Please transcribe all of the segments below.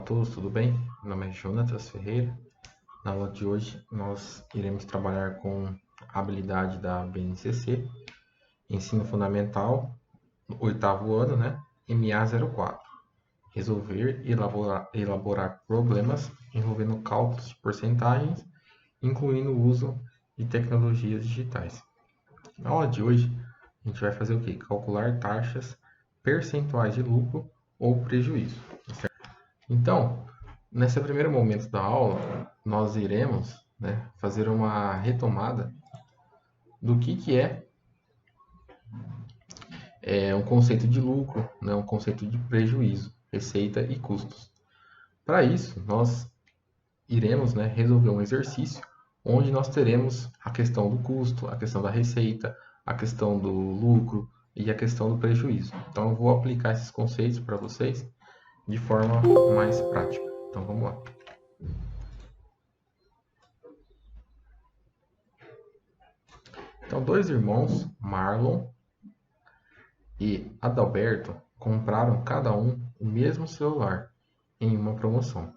todos, tudo bem? Meu nome é Jonatas Ferreira. Na aula de hoje nós iremos trabalhar com a habilidade da BNCC, Ensino Fundamental, oitavo ano, né? MA04. Resolver e elaborar problemas envolvendo cálculos de porcentagens, incluindo o uso de tecnologias digitais. Na aula de hoje a gente vai fazer o quê? Calcular taxas percentuais de lucro ou prejuízo. Então, nesse primeiro momento da aula, nós iremos, fazer uma retomada do que é um conceito de lucro, um conceito de prejuízo, receita e custos. Para isso, nós iremos, resolver um exercício onde nós teremos a questão do custo, a questão da receita, a questão do lucro e a questão do prejuízo. Então, eu vou aplicar esses conceitos para vocês de forma mais prática. Então, vamos lá. Então, dois irmãos, Marlon e Adalberto, compraram cada um o mesmo celular em uma promoção.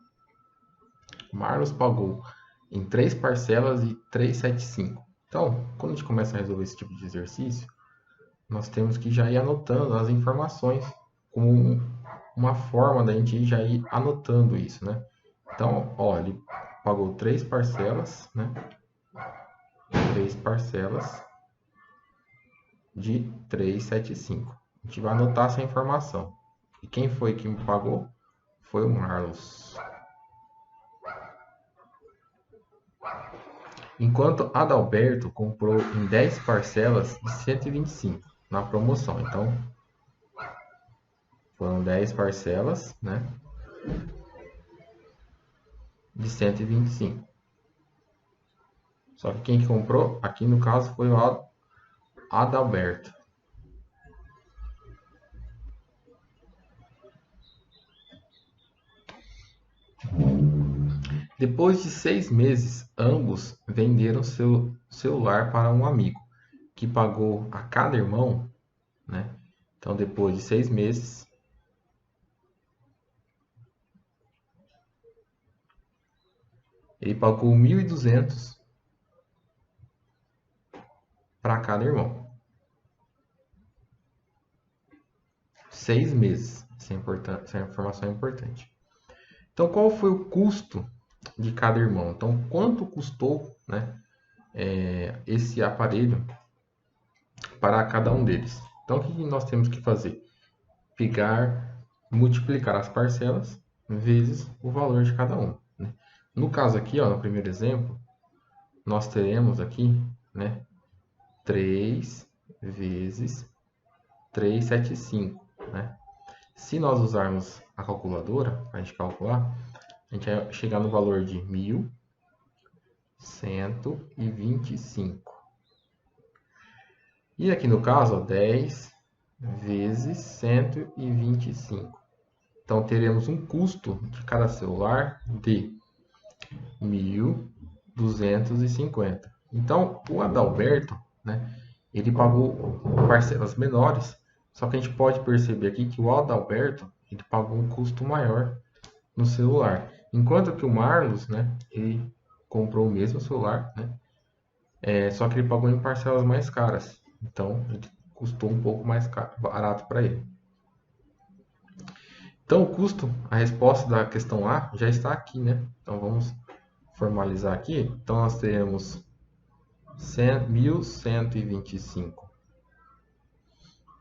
Marlos pagou em 3 parcelas de 375. Então, quando a gente começa a resolver esse tipo de exercício, nós temos que já ir anotando as informações como uma forma da gente já ir anotando isso, né? Então, ó, ele pagou 3 parcelas, né? 3 parcelas de 375. A gente vai anotar essa informação. E quem foi que me pagou? Foi o Marlos. Enquanto Adalberto comprou em 10 parcelas de 125 na promoção. Então, foram 10 parcelas, né? De 125. Só que quem comprou, aqui no caso, foi o Adalberto. Depois de 6 meses, ambos venderam seu celular para um amigo, que pagou a cada irmão, né? Então, depois de 6 meses, ele pagou 1.200 para cada irmão. 6 meses. Essa informação é importante. Então, qual foi o custo de cada irmão? Então, quanto custou, esse aparelho para cada um deles? Então, o que nós temos que fazer? Multiplicar as parcelas vezes o valor de cada um. Né? No caso aqui, ó, no primeiro exemplo, nós teremos aqui, 3 vezes 375, né? Se nós usarmos a calculadora para a gente calcular, a gente vai chegar no valor de 1.125. E aqui no caso, ó, 10 vezes 125. Então, teremos um custo de cada celular de 1.250. Então, o Adalberto, ele pagou parcelas menores, só que a gente pode perceber aqui que o Adalberto ele pagou um custo maior no celular, enquanto que o Marlos, ele comprou o mesmo celular, só que ele pagou em parcelas mais caras, então ele custou um pouco mais barato para ele. Então, o custo, a resposta da questão A já está aqui, né? Então, vamos formalizar aqui. Então, nós teremos 1.125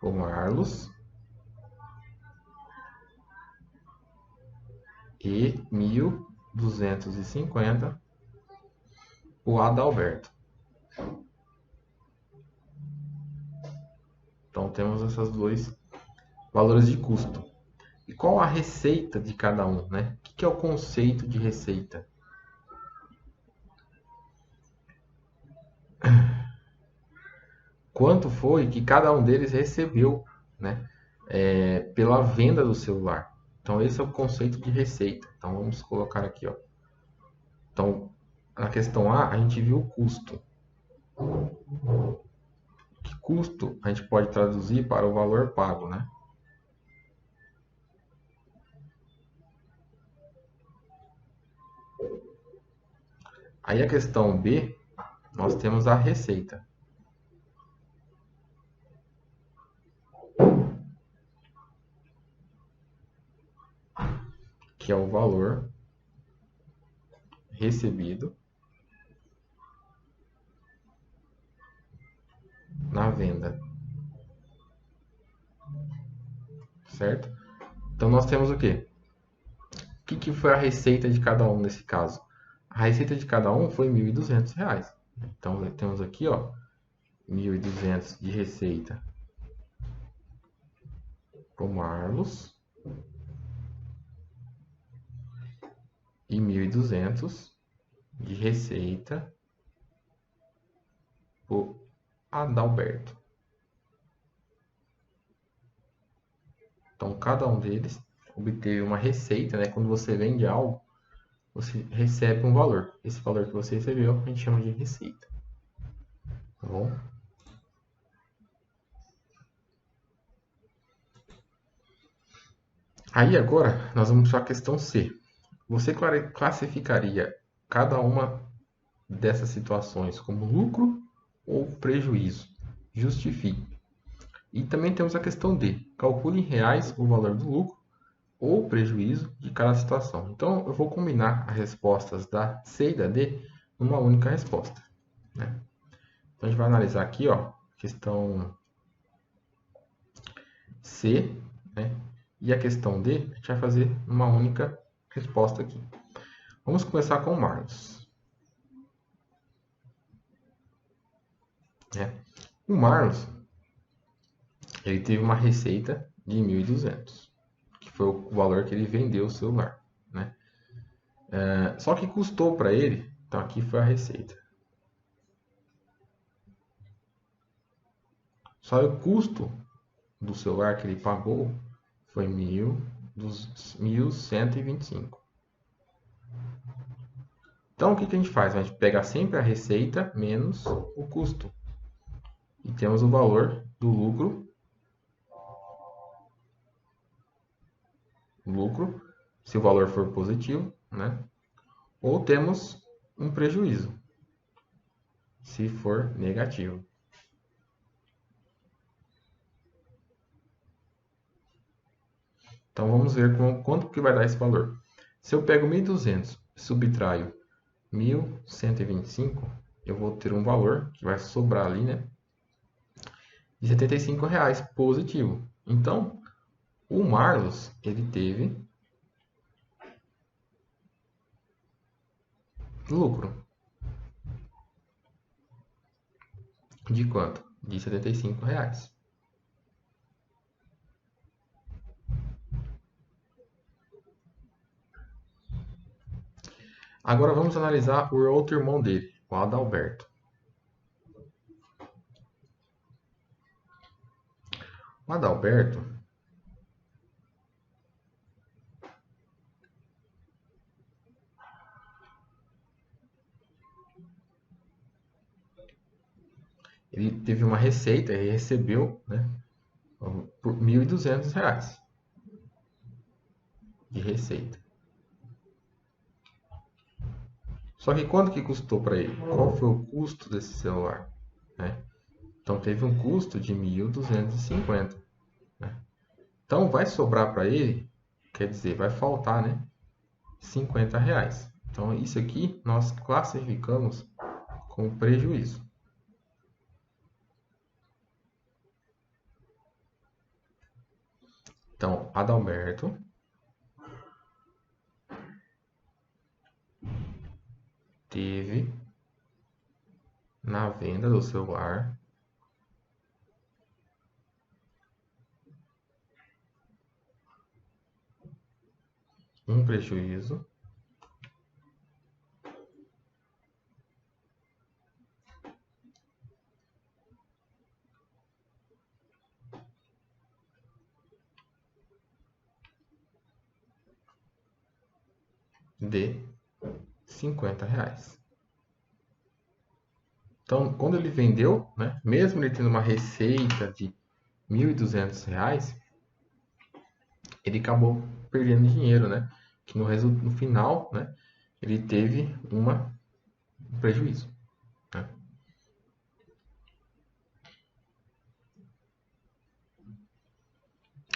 o Marlos e 1.250 o Adalberto. Então, temos esses dois valores de custo. E qual a receita de cada um, né? O que é o conceito de receita? Quanto foi que cada um deles recebeu, pela venda do celular? Então, esse é o conceito de receita. Então, vamos colocar aqui, ó. Então, na questão A, a gente viu o custo. Que custo a gente pode traduzir para o valor pago, né? Aí a questão B, nós temos a receita, que é o valor recebido na venda, certo? Então nós temos o quê? O que foi a receita de cada um nesse caso? A receita de cada um foi R$ 1.200. Então temos aqui, ó, 1.200 de receita para o Marlos e 1.200 de receita para o Adalberto. Então cada um deles obteve uma receita, né? Quando você vende algo, você recebe um valor. Esse valor que você recebeu, a gente chama de receita. Tá bom? Aí agora nós vamos para a questão C. Você classificaria cada uma dessas situações como lucro ou prejuízo? Justifique. E também temos a questão D. Calcule em reais o valor do lucro ou prejuízo de cada situação. Então, eu vou combinar as respostas da C e da D numa única resposta, né? Então, a gente vai analisar aqui, ó, questão C, né? E a questão D, a gente vai fazer uma única resposta aqui. Vamos começar com o Marlos, né? O Marlos, ele teve uma receita de 1.200, que foi o valor que ele vendeu o celular, né? Só que custou para ele, então aqui foi a receita. Só o custo do celular que ele pagou foi 1.125. Então o que a gente faz? A gente pega sempre a receita menos o custo. E temos o valor do lucro. Lucro, se o valor for positivo, né? Ou temos um prejuízo, se for negativo. Então vamos ver quanto que vai dar esse valor. Se eu pego 1.200 e subtraio 1.125, eu vou ter um valor que vai sobrar ali, né? De R$ 75 positivo. Então, o Marlos, ele teve lucro. De quanto? De R$ 75. Agora vamos analisar o outro irmão dele, o Adalberto. O Adalberto, ele teve uma receita, ele recebeu, né, por R$ 1.200 de receita. Só que quanto que custou para ele? Qual foi o custo desse celular? Né? Então teve um custo de 1.250. Né? Então vai sobrar para ele, quer dizer, vai faltar, né, R$ 50. Então isso aqui nós classificamos como prejuízo. Então, Adalberto teve na venda do celular um prejuízo de R$ 50. Então, quando ele vendeu, né, mesmo ele tendo uma receita de R$ 1.200, ele acabou perdendo dinheiro, né? Que no final, né, ele teve uma um prejuízo, né?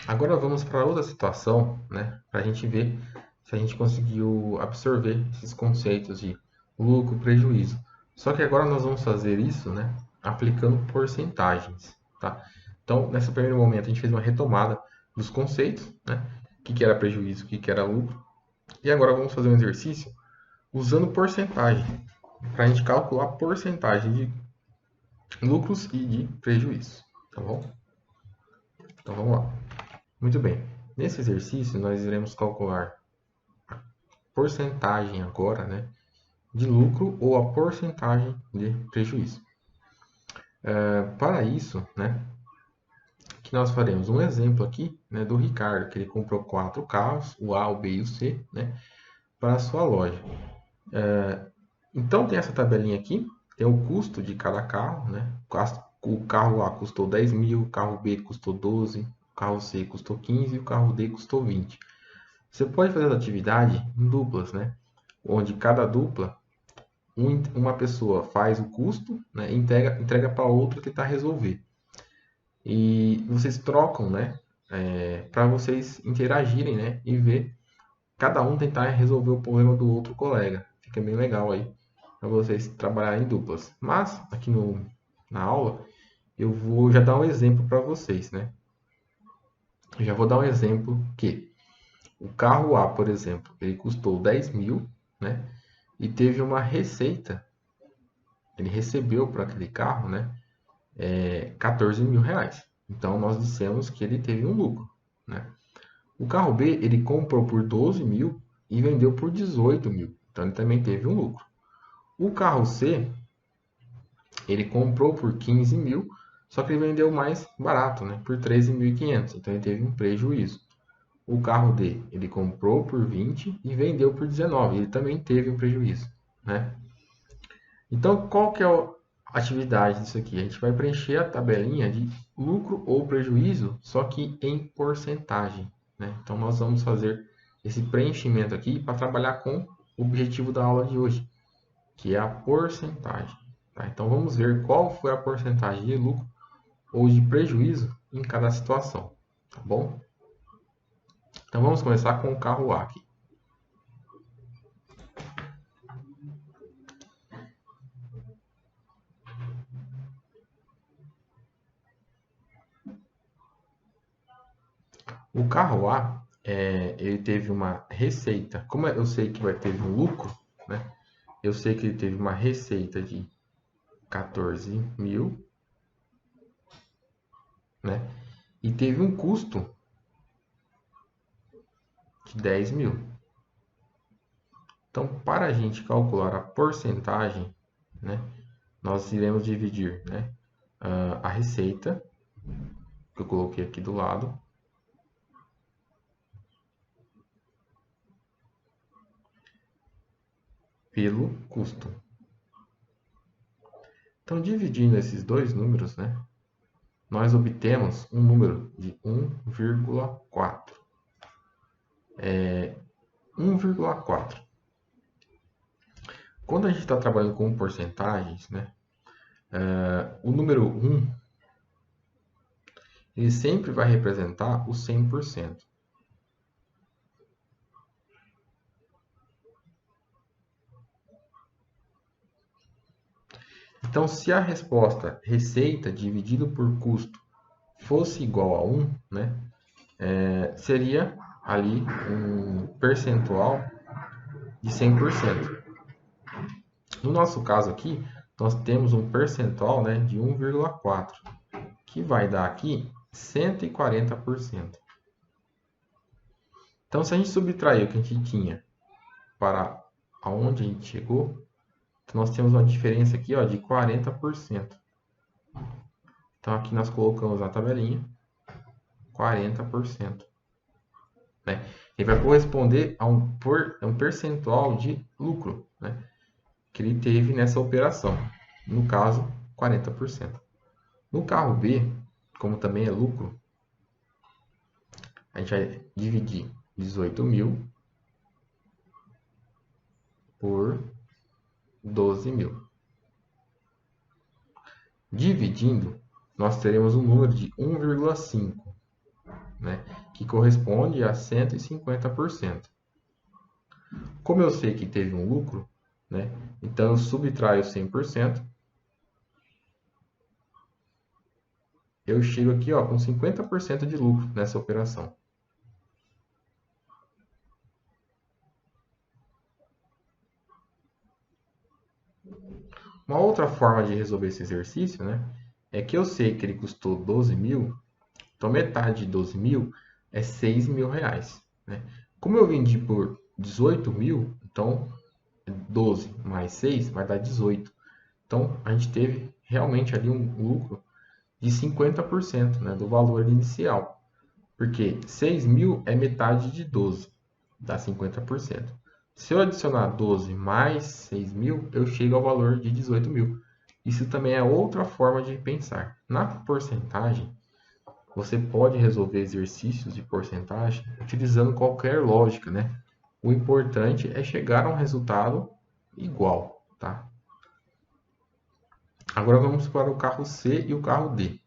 Agora vamos para outra situação, né? Para a gente ver se a gente conseguiu absorver esses conceitos de lucro, prejuízo. Só que agora nós vamos fazer isso, né? Aplicando porcentagens, tá? Então, nesse primeiro momento, a gente fez uma retomada dos conceitos, né? O que era prejuízo, o que era lucro. E agora vamos fazer um exercício usando porcentagem, para a gente calcular a porcentagem de lucros e de prejuízos, tá bom? Então vamos lá. Muito bem. Nesse exercício, nós iremos calcular a porcentagem agora, né, de lucro ou a porcentagem de prejuízo. Para isso, né, que nós faremos um exemplo aqui, né, do Ricardo, que ele comprou 4 carros, o A, o B e o C, né, para a sua loja. Então tem essa tabelinha aqui, tem o custo de cada carro, né? O carro A custou 10 mil, o carro B custou 12, o carro C custou 15 e o carro D custou 20. Você pode fazer a atividade em duplas, né? Onde cada dupla, uma pessoa faz o custo, né? E entrega para a outra tentar resolver. E vocês trocam, né? Para vocês interagirem, né? E ver cada um tentar resolver o problema do outro colega. Fica bem legal aí para vocês trabalharem em duplas. Mas aqui na aula eu vou já dar um exemplo para vocês, né? Eu já vou dar um exemplo que o carro A, por exemplo, ele custou 10 mil, né? E teve uma receita, ele recebeu por aquele carro, né? 14 mil reais. Então nós dissemos que ele teve um lucro, né? O carro B, ele comprou por 12 mil e vendeu por 18 mil. Então ele também teve um lucro. O carro C, ele comprou por 15 mil, só que ele vendeu mais barato, né? Por 13.500. Então ele teve um prejuízo. O carro D, ele comprou por 20 e vendeu por 19. Ele também teve um prejuízo, né? Então, qual que é a atividade disso aqui? A gente vai preencher a tabelinha de lucro ou prejuízo, só que em porcentagem, né? Então, nós vamos fazer esse preenchimento aqui para trabalhar com o objetivo da aula de hoje, que é a porcentagem, tá? Então, vamos ver qual foi a porcentagem de lucro ou de prejuízo em cada situação, tá bom? Então, vamos começar com o carro A aqui. O carro A, ele teve uma receita. Como eu sei que vai ter um lucro, né? Eu sei que ele teve uma receita de 14 mil, né? E teve um custo de 10 mil. Então, para a gente calcular a porcentagem, né? Nós iremos dividir, né? A receita, que eu coloquei aqui do lado, pelo custo. Então, dividindo esses dois números, né? Nós obtemos um número de 1,4. 1,4. Quando a gente está trabalhando com porcentagens, né, o número 1 ele sempre vai representar o 100%. Então, se a resposta receita dividido por custo fosse igual a 1, né, seria ali um percentual de 100%. No nosso caso aqui, nós temos um percentual, né, de 1,4, que vai dar aqui 140%. Então, se a gente subtrair o que a gente tinha para aonde a gente chegou, então nós temos uma diferença aqui, ó, de 40%. Então, aqui nós colocamos na tabelinha 40%. Né? Ele vai corresponder a um percentual de lucro, né, que ele teve nessa operação. No caso, 40%. No carro B, como também é lucro, a gente vai dividir 18 mil por 12.000. Dividindo, nós teremos um número de 1,5, né, que corresponde a 150%. Como eu sei que teve um lucro, né, então eu subtraio 100%, eu chego aqui ó, com 50% de lucro nessa operação. Uma outra forma de resolver esse exercício, né, é que eu sei que ele custou 12.000, então metade de 12.000 é 6.000 reais. Né? Como eu vendi por 18.000, então 12 mais 6 vai dar 18. Então a gente teve realmente ali um lucro de 50%, né, do valor inicial. Porque 6.000 é metade de 12, dá 50%. Se eu adicionar 12 mais 6.000, eu chego ao valor de 18.000. Isso também é outra forma de pensar. Na porcentagem, você pode resolver exercícios de porcentagem utilizando qualquer lógica, né? O importante é chegar a um resultado igual, tá? Agora vamos para o carro C e o carro D.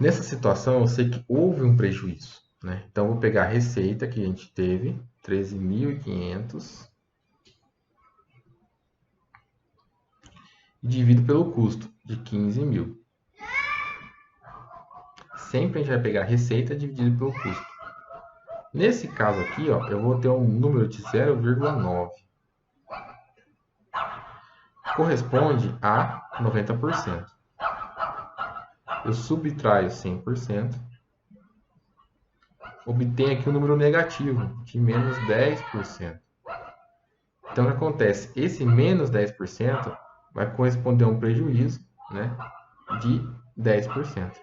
Nessa situação, eu sei que houve um prejuízo, né? Então, vou pegar a receita que a gente teve, 13.500, e divido pelo custo, de 15.000. Sempre a gente vai pegar a receita dividido pelo custo. Nesse caso aqui, ó, eu vou ter um número de 0,9. Corresponde a 90%. Eu subtraio 100%. Obtenho aqui um número negativo, de menos 10%. Então, o que acontece? Esse menos 10% vai corresponder a um prejuízo, né, de 10%.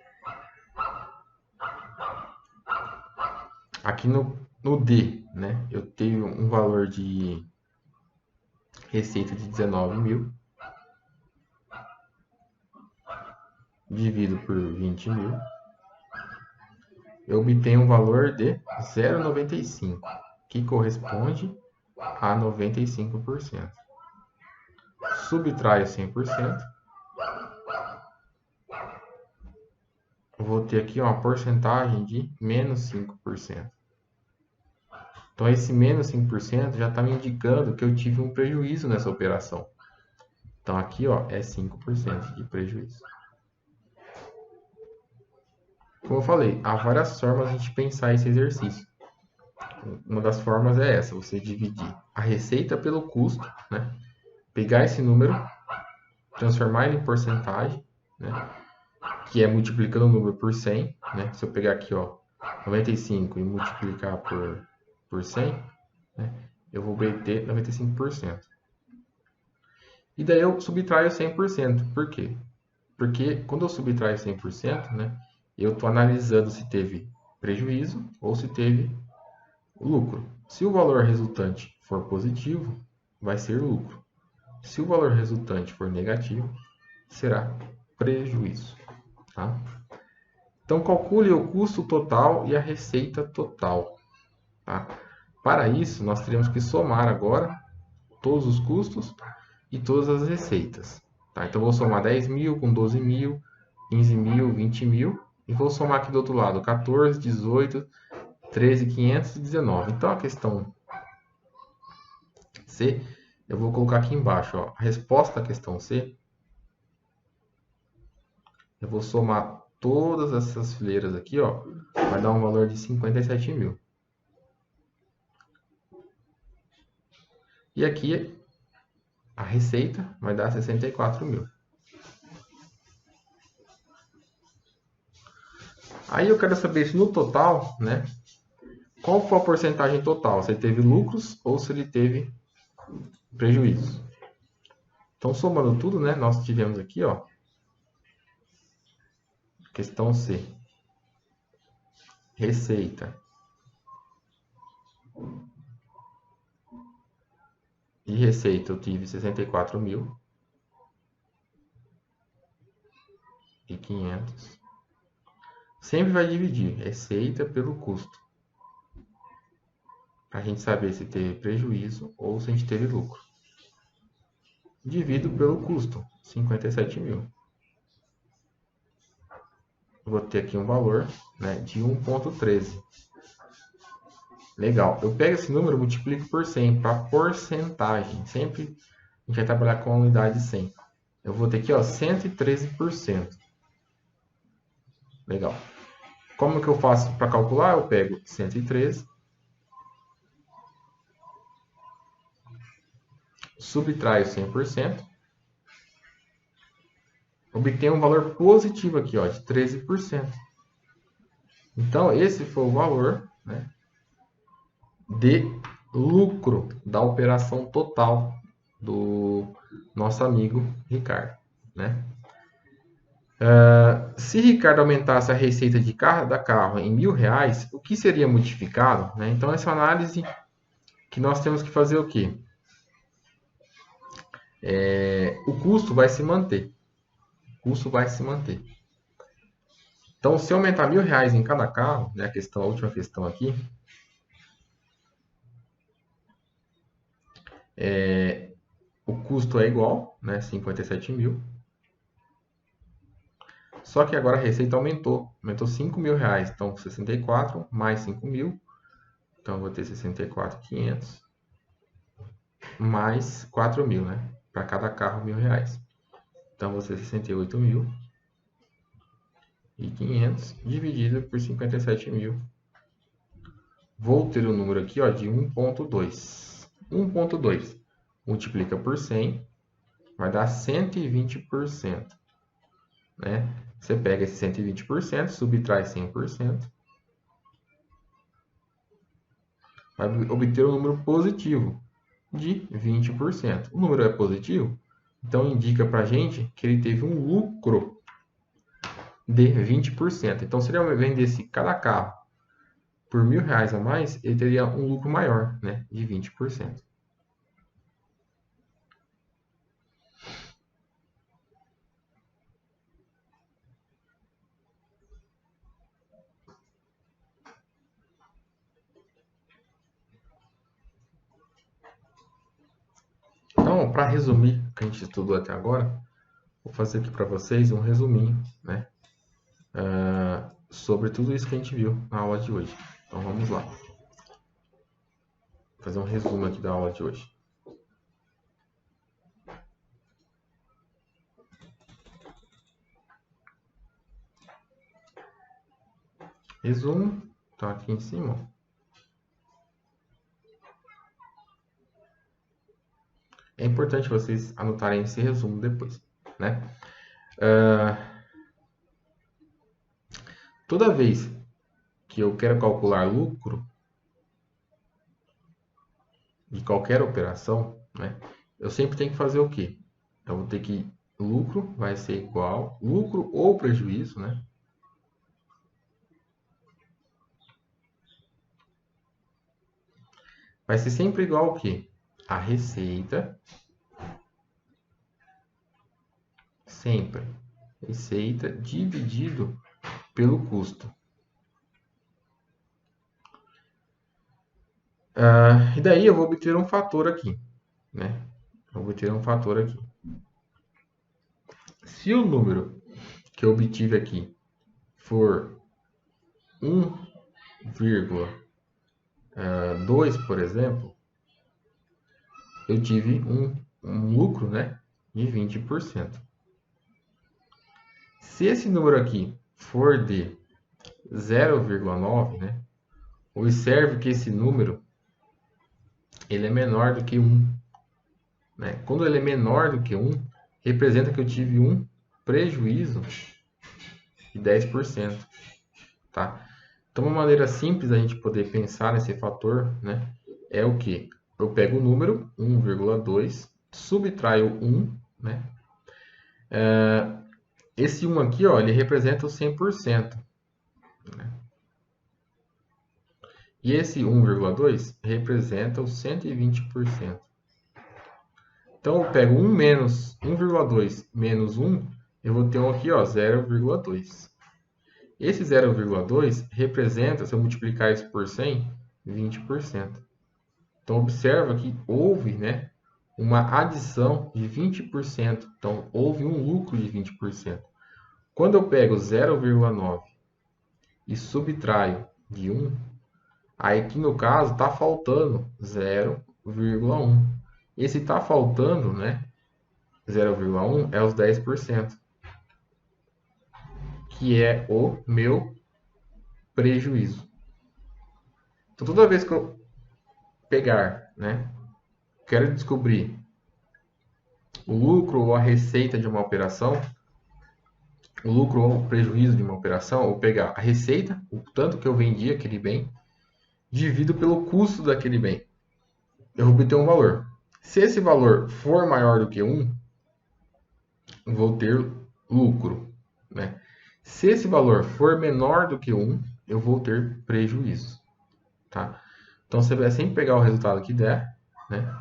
Aqui no D, né, eu tenho um valor de receita de 19.000, divido por 20.000, eu obtenho um valor de 0,95, que corresponde a 95%. Subtraio 100%, vou ter aqui uma porcentagem de menos 5%. Então, esse menos 5% já está me indicando que eu tive um prejuízo nessa operação. Então, aqui ó, é 5% de prejuízo. Como eu falei, há várias formas de a gente pensar esse exercício. Uma das formas é essa, você dividir a receita pelo custo, né? Pegar esse número, transformar ele em porcentagem, né? Que é multiplicando o número por 100, né? Se eu pegar aqui, ó, 95 e multiplicar por 100, né? Eu vou obter 95%. E daí eu subtraio 100%. Por quê? Porque quando eu subtraio 100%, né? Eu estou analisando se teve prejuízo ou se teve lucro. Se o valor resultante for positivo, vai ser lucro. Se o valor resultante for negativo, será prejuízo. Tá? Então, calcule o custo total e a receita total. Tá? Para isso, nós teremos que somar agora todos os custos e todas as receitas. Tá? Então, vou somar 10.000 com 12.000, 15.000, 20.000. E vou somar aqui do outro lado 14, 18, 13.500 e 19. Então, a questão C, eu vou colocar aqui embaixo. Ó, a resposta à questão C, eu vou somar todas essas fileiras aqui, ó, vai dar um valor de 57.000. E aqui a receita vai dar 64.000. Aí eu quero saber se no total, né, qual foi a porcentagem total, se ele teve lucros ou se ele teve prejuízos. Então, somando tudo, né, nós tivemos aqui, ó, questão C, receita de receita eu tive 64.500 sempre vai dividir receita pelo custo. Para a gente saber se teve prejuízo ou se a gente teve lucro. Divido pelo custo, 57 mil. Vou ter aqui um valor, né, de 1,13. Legal. Eu pego esse número e multiplico por 100 para porcentagem. Sempre a gente vai trabalhar com a unidade 100. Eu vou ter aqui, ó, 113%. Legal. Como que eu faço para calcular? Eu pego 113, subtraio 100%, obtenho um valor positivo aqui, ó, de 13%. Então, esse foi o valor, né, de lucro da operação total do nosso amigo Ricardo, né? Se Ricardo aumentasse a receita de da carro em R$ 1.000, o que seria modificado? Né? Então, essa análise que nós temos que fazer o quê? O custo vai se manter. O custo vai se manter. Então, se aumentar R$ 1.000 em cada carro, né, a última questão aqui, o custo é igual, né, 57 mil. Só que agora a receita aumentou R$ 5.000. Então, 64 mais 5 mil. Então, eu vou ter 64.500 mais 4 mil, né? Para cada carro, R$ 1.000. Então, vou ter 68.500 dividido por 57 mil. Vou ter o número aqui, ó, de 1,2. 1,2 multiplica por 100, vai dar 120%. Né? Você pega esse 120%, subtrai 100%, vai obter um número positivo de 20%. O número é positivo, então indica para a gente que ele teve um lucro de 20%. Então, se ele vendesse cada carro por R$ 1.000 a mais, ele teria um lucro maior, né, de 20%. Então, para resumir o que a gente estudou até agora, vou fazer aqui para vocês um resuminho, né, sobre tudo isso que a gente viu na aula de hoje. Então, vamos lá. Vou fazer um resumo aqui da aula de hoje. Resumo, então aqui em cima. É importante vocês anotarem esse resumo depois, né? Toda vez que eu quero calcular lucro de qualquer operação, né? Eu sempre tenho que fazer o quê? Então, vou ter que lucro vai ser igual, lucro ou prejuízo, né? Vai ser sempre igual ao quê? A receita. Sempre. Receita dividido pelo custo. E daí eu vou obter um fator aqui, né? Eu vou obter um fator aqui. Se o número que eu obtive aqui for 1,2, por exemplo, eu tive um lucro, né, de 20%. Se esse número aqui for de 0,9, né, observe que esse número ele é menor do que 1. Né? Quando ele é menor do que 1, representa que eu tive um prejuízo de 10%. Tá? Então, uma maneira simples da gente poder pensar nesse fator, né, é o que? Eu pego o número 1,2, subtraio 1, né? Esse 1 aqui, ó, ele representa o 100%. Né? E esse 1,2 representa o 120%. Então, eu pego 1 menos 1,2 menos 1, eu vou ter um aqui, ó, 0,2. Esse 0,2 representa, se eu multiplicar isso por 100, 20%. Então, observa que houve, né, uma adição de 20%. Então, houve um lucro de 20%. Quando eu pego 0,9 e subtraio de 1, aí aqui no caso está faltando 0,1. Esse está faltando, né, 0,1 é os 10%, que é o meu prejuízo. Então, toda vez que eu pegar, né, quero descobrir o lucro ou a receita de uma operação, o lucro ou o prejuízo de uma operação, ou pegar a receita, o tanto que eu vendi aquele bem, divido pelo custo daquele bem. Eu vou obter um valor. Se esse valor for maior do que 1, vou ter lucro, né? Se esse valor for menor do que 1, eu vou ter prejuízo, tá? Então, você vai sempre pegar o resultado que der, né?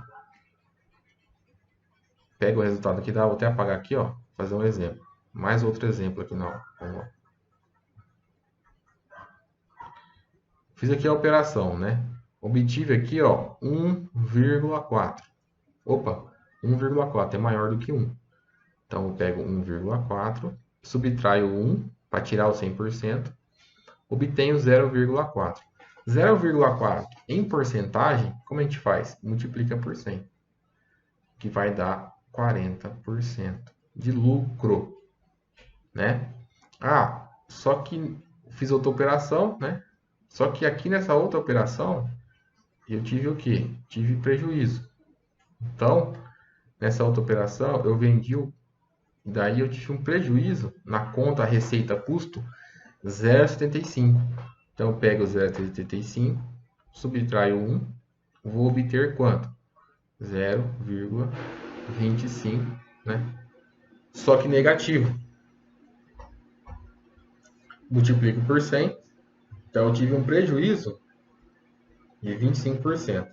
Pega o resultado que dá, vou até apagar aqui, ó, fazer um exemplo. Mais outro exemplo aqui, não. Vamos lá. Fiz aqui a operação, né? Obtive aqui, ó, 1,4. Opa, 1,4 é maior do que 1. Então, eu pego 1,4, subtraio 1 para tirar o 100%, obtenho 0,4. 0,4 em porcentagem, como a gente faz? Multiplica por 100, que vai dar 40% de lucro, né? Ah, só que fiz outra operação, né? Só que aqui nessa outra operação, eu tive o quê? Tive prejuízo. Então, nessa outra operação, eu vendi daí eu tive um prejuízo na conta receita custo 0,75. Então, eu pego 0,75, subtraio 1, vou obter quanto? 0,25, né? Só que negativo. Multiplico por 100, então eu tive um prejuízo de 25%.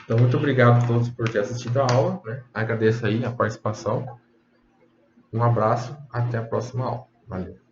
Então, muito obrigado a todos por ter assistido a aula, né? Agradeço aí a participação. Um abraço, até a próxima aula. Valeu!